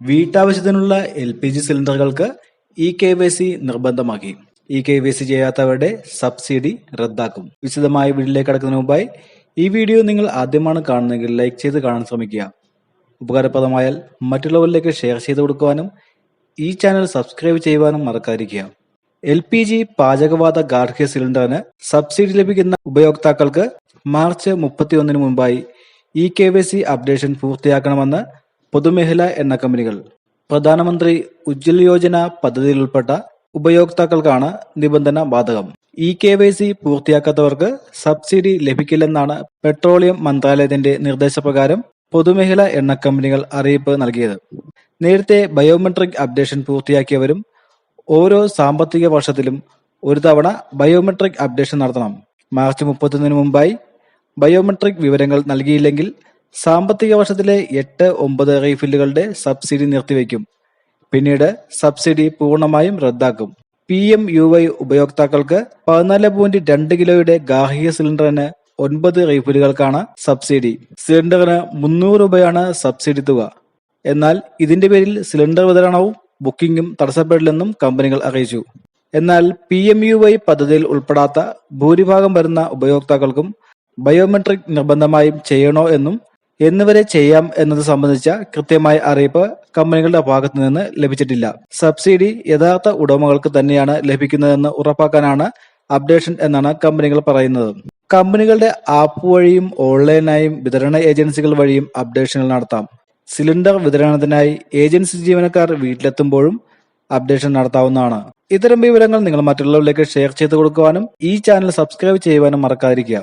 വീട്ടാവശ്യത്തിനുള്ള LPG സിലിണ്ടറുകൾക്ക് KYC നിർബന്ധമാക്കി. KYC ചെയ്യാത്തവരുടെ subsidy റദ്ദാക്കും. വിശദമായ വീഡിയോയിലേക്ക് കടക്കുന്നതിന് മുമ്പായി ഈ വീഡിയോ നിങ്ങൾ ആദ്യമാണ് കാണുന്നതെങ്കിൽ ലൈക്ക് ചെയ്ത് കാണാൻ ശ്രമിക്കുക. ഉപകാരപ്രദമായാൽ മറ്റുള്ളവരിലേക്ക് ഷെയർ ചെയ്ത് കൊടുക്കുവാനും ഈ ചാനൽ സബ്സ്ക്രൈബ് ചെയ്യുവാനും മറക്കാതിരിക്കുക. LPG പാചകവാത ഗാർഹിക സിലിണ്ടറിന് സബ്സിഡി ലഭിക്കുന്ന ഉപയോക്താക്കൾക്ക് മാർച്ച് 31 മുമ്പായി KYC അപ്ഡേഷൻ പൂർത്തിയാക്കണമെന്ന് പൊതുമേഖലാ എണ്ണ കമ്പനികൾ. പ്രധാനമന്ത്രി ഉജ്ജ്വൽ യോജന പദ്ധതിയിൽ ഉൾപ്പെട്ട ഉപയോക്താക്കൾക്കാണ് നിബന്ധന ബാധകം. KYC പൂർത്തിയാക്കാത്തവർക്ക് സബ്സിഡി ലഭിക്കില്ലെന്നാണ് പെട്രോളിയം മന്ത്രാലയത്തിന്റെ നിർദ്ദേശപ്രകാരം പൊതുമേഖലാ എണ്ണ കമ്പനികൾ അറിയിപ്പ് നൽകിയത്. നേരത്തെ ബയോമെട്രിക് അപ്ഡേഷൻ പൂർത്തിയാക്കിയവരും ഓരോ സാമ്പത്തിക വർഷത്തിലും ഒരു തവണ ബയോമെട്രിക് അപ്ഡേഷൻ നടത്തണം. മാർച്ച് 31 മുമ്പായി ബയോമെട്രിക് വിവരങ്ങൾ നൽകിയില്ലെങ്കിൽ സാമ്പത്തിക വർഷത്തിലെ 8-9 റീഫില്ലുകളുടെ സബ്സിഡി നിർത്തിവെക്കും. പിന്നീട് സബ്സിഡി പൂർണ്ണമായും റദ്ദാക്കും. PMUY ഉപയോക്താക്കൾക്ക് 14.2 കിലോയുടെ ഗാർഹിക സിലിണ്ടറിന് 9 റീഫില്ലുകൾക്കാണ് സബ്സിഡി. സിലിണ്ടറിന് 300 രൂപയാണ് സബ്സിഡി തുക. എന്നാൽ ഇതിന്റെ പേരിൽ സിലിണ്ടർ വിതരണവും ബുക്കിംഗും തടസ്സപ്പെടില്ലെന്നും കമ്പനികൾ അറിയിച്ചു. എന്നാൽ PMUY പദ്ധതിയിൽ ഉൾപ്പെടാത്ത ഭൂരിഭാഗം വരുന്ന ഉപയോക്താക്കൾക്കും ബയോമെട്രിക് നിർബന്ധമായും ചെയ്യണോ എന്നും എന്നുവരെ ചെയ്യാം എന്നത് സംബന്ധിച്ച കൃത്യമായ അറിയിപ്പ് കമ്പനികളുടെ ഭാഗത്തു നിന്ന് ലഭിച്ചിട്ടില്ല. സബ്സിഡി യഥാർത്ഥ ഉടമകൾക്ക് തന്നെയാണ് ലഭിക്കുന്നതെന്ന് ഉറപ്പാക്കാനാണ് അപ്ഡേഷൻ എന്നാണ് കമ്പനികൾ പറയുന്നത്. കമ്പനികളുടെ ആപ്പ് വഴിയും ഓൺലൈനായും വിതരണ ഏജൻസികൾ വഴിയും അപ്ഡേഷനുകൾ നടത്താം. സിലിണ്ടർ വിതരണത്തിനായി ഏജൻസി ജീവനക്കാർ വീട്ടിലെത്തുമ്പോഴും അപ്ഡേഷൻ നടത്താവുന്നതാണ്. ഇത്തരം വിവരങ്ങൾ നിങ്ങൾ മറ്റുള്ളവരിലേക്ക് ഷെയർ ചെയ്ത് കൊടുക്കുവാനും ഈ ചാനൽ സബ്സ്ക്രൈബ് ചെയ്യുവാനും മറക്കാതിരിക്കുക.